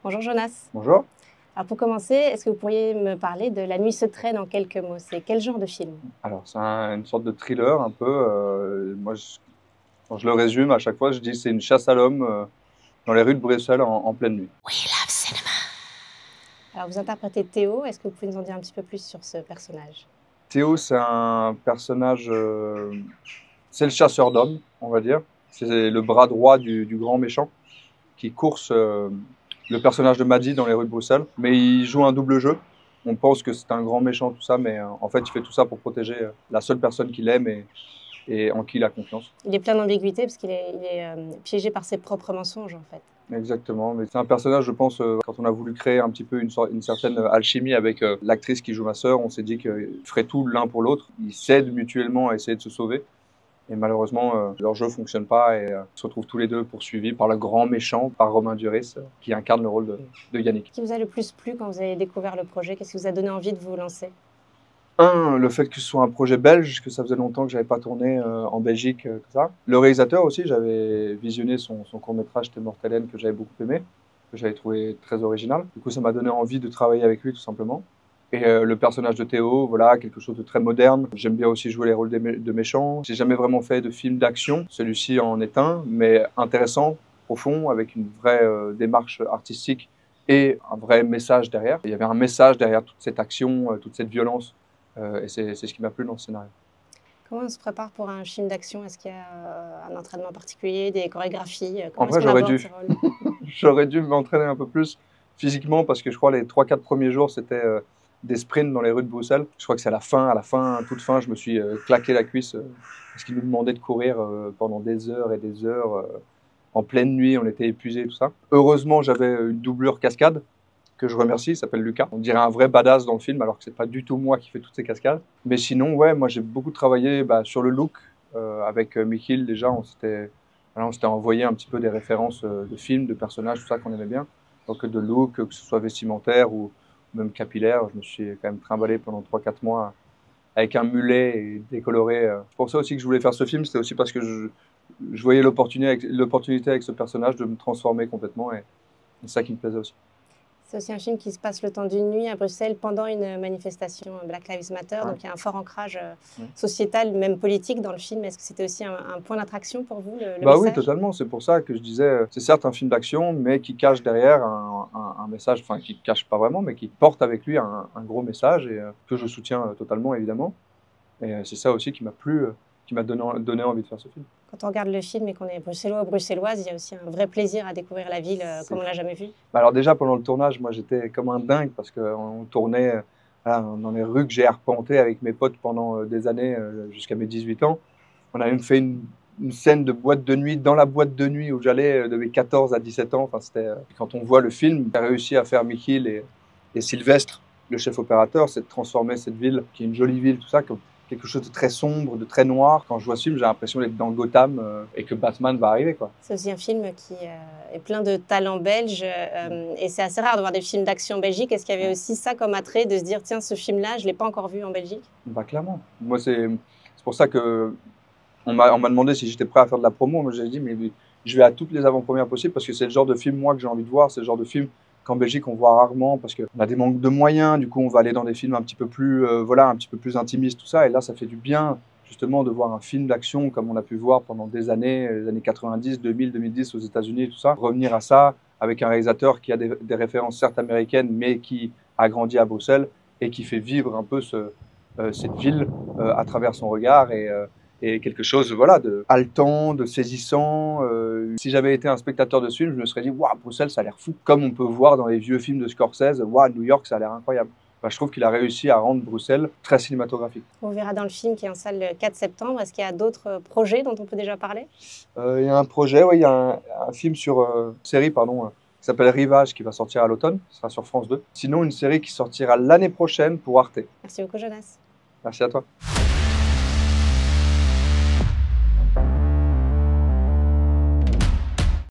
Bonjour Jonas. Bonjour. Alors pour commencer, est-ce que vous pourriez me parler de La nuit se traîne en quelques mots? C'est quel genre de film? Alors, c'est une sorte de thriller un peu. Quand je le résume, à chaque fois, je dis que c'est une chasse à l'homme dans les rues de Bruxelles en pleine nuit. Alors vous interprétez Théo, est-ce que vous pouvez nous en dire un petit peu plus sur ce personnage? Théo, c'est un personnage, c'est le chasseur d'hommes, on va dire. C'est le bras droit du grand méchant qui course le personnage de Maddy dans les rues de Bruxelles. Mais il joue un double jeu. On pense que c'est un grand méchant, tout ça, mais en fait, il fait tout ça pour protéger la seule personne qu'il aime et en qui il a confiance. Il est plein d'ambiguïté parce qu'il est piégé par ses propres mensonges en fait. Exactement, mais c'est un personnage, je pense, quand on a voulu créer un petit peu une certaine alchimie avec l'actrice qui joue ma sœur, on s'est dit qu'ils feraient tout l'un pour l'autre. Ils s'aident mutuellement à essayer de se sauver. Et malheureusement, leur jeu fonctionne pas et se retrouvent tous les deux poursuivis par le grand méchant, par Romain Duris, qui incarne le rôle de Yannick. Qu'est-ce qui vous a le plus plu quand vous avez découvert le projet? Qu'est-ce qui vous a donné envie de vous lancer? Le fait que ce soit un projet belge, que ça faisait longtemps que j'avais pas tourné en Belgique, tout ça. Le réalisateur aussi, j'avais visionné son court-métrage T'es morte Hélène que j'avais beaucoup aimé, que j'avais trouvé très original. Du coup, ça m'a donné envie de travailler avec lui tout simplement. Et le personnage de Théo, voilà, quelque chose de très moderne. J'aime bien aussi jouer les rôles de méchants. J'ai jamais vraiment fait de film d'action. Celui-ci en est un, mais intéressant, profond, avec une vraie démarche artistique et un vrai message derrière. Il y avait un message derrière toute cette action, toute cette violence. Et c'est ce qui m'a plu dans ce scénario. Comment on se prépare pour un film d'action? Est-ce qu'il y a un entraînement particulier, des chorégraphies? En Comment est-ce vrai, qu'on j'aurais aborde dû. ce rôle? J'aurais dû m'entraîner un peu plus physiquement parce que je crois les 3-4 premiers jours, c'était des sprints dans les rues de Bruxelles. Je crois que c'est à la fin, toute fin, je me suis claqué la cuisse parce qu'ils nous demandaient de courir pendant des heures et des heures. En pleine nuit, on était épuisés, tout ça. Heureusement, j'avais une doublure cascade que je remercie, il s'appelle Lucas. On dirait un vrai badass dans le film, alors que c'est pas du tout moi qui fais toutes ces cascades. Mais sinon, ouais, moi j'ai beaucoup travaillé sur le look avec Michiel. Déjà, on s'était envoyé un petit peu des références de films, de personnages, tout ça qu'on aimait bien. Donc de look, que ce soit vestimentaire ou même capillaire. Je me suis quand même trimballé pendant 3-4 mois avec un mulet et décoloré. C'est pour ça aussi que je voulais faire ce film, c'était aussi parce que je voyais l'opportunité avec ce personnage de me transformer complètement et c'est ça qui me plaisait aussi. C'est aussi un film qui se passe le temps d'une nuit à Bruxelles pendant une manifestation Black Lives Matter. Ouais. Donc il y a un fort ancrage Ouais. sociétal, même politique dans le film. Est-ce que c'était aussi un point d'attraction pour vous, le Bah oui, message? totalement. C'est pour ça que je disais, c'est certes un film d'action, mais qui cache derrière un message, enfin qui cache pas vraiment, mais qui porte avec lui un gros message et que je soutiens totalement évidemment. Et c'est ça aussi qui m'a plu, qui m'a donné envie de faire ce film. Quand on regarde le film et qu'on est bruxellois ou bruxelloise, il y a aussi un vrai plaisir à découvrir la ville comme on l'a jamais vu. Bah alors déjà pendant le tournage, moi j'étais comme un dingue parce qu'on tournait voilà, dans les rues que j'ai arpentées avec mes potes pendant des années jusqu'à mes 18 ans. On a même fait une scène de boîte de nuit dans la boîte de nuit où j'allais de mes 14 à 17 ans. Enfin, quand on voit le film, j'ai réussi à faire Michiel et Sylvestre, le chef opérateur, c'est de transformer cette ville, qui est une jolie ville, tout ça, comme quelque chose de très sombre, de très noir. Quand je vois ce film, j'ai l'impression d'être dans Gotham et que Batman va arriver, quoi. C'est aussi un film qui est plein de talents belges et c'est assez rare de voir des films d'action en Belgique. Est-ce qu'il y avait aussi ça comme attrait de se dire tiens, ce film-là, je ne l'ai pas encore vu en Belgique? Bah clairement. Moi, c'est pour ça que on m'a demandé si j'étais prêt à faire de la promo. Moi, j'ai dit, mais je vais à toutes les avant-premières possibles parce que c'est le genre de film, moi, que j'ai envie de voir. C'est le genre de film qu'en Belgique, on voit rarement parce qu'on a des manques de moyens. Du coup, on va aller dans des films un petit peu plus, voilà, un petit peu plus intimistes, tout ça. Et là, ça fait du bien, justement, de voir un film d'action comme on a pu voir pendant des années, les années 90, 2000, 2010 aux États-Unis et tout ça. Revenir à ça avec un réalisateur qui a des références certes américaines, mais qui a grandi à Bruxelles et qui fait vivre un peu cette ville à travers son regard et quelque chose voilà, de haletant, de saisissant. Si j'avais été un spectateur de ce film, je me serais dit « Waouh, Bruxelles, ça a l'air fou !» Comme on peut voir dans les vieux films de Scorsese, « Waouh, New York, ça a l'air incroyable !» Enfin, je trouve qu'il a réussi à rendre Bruxelles très cinématographique. On verra dans le film qui est en salle le 4 septembre. Est-ce qu'il y a d'autres projets dont on peut déjà parler? Il y a un projet, ouais, il y a un film série, pardon, qui s'appelle Rivage, qui va sortir à l'automne, ce sera sur France 2. Sinon, une série qui sortira l'année prochaine pour Arte. Merci beaucoup, Jonas. Merci à toi.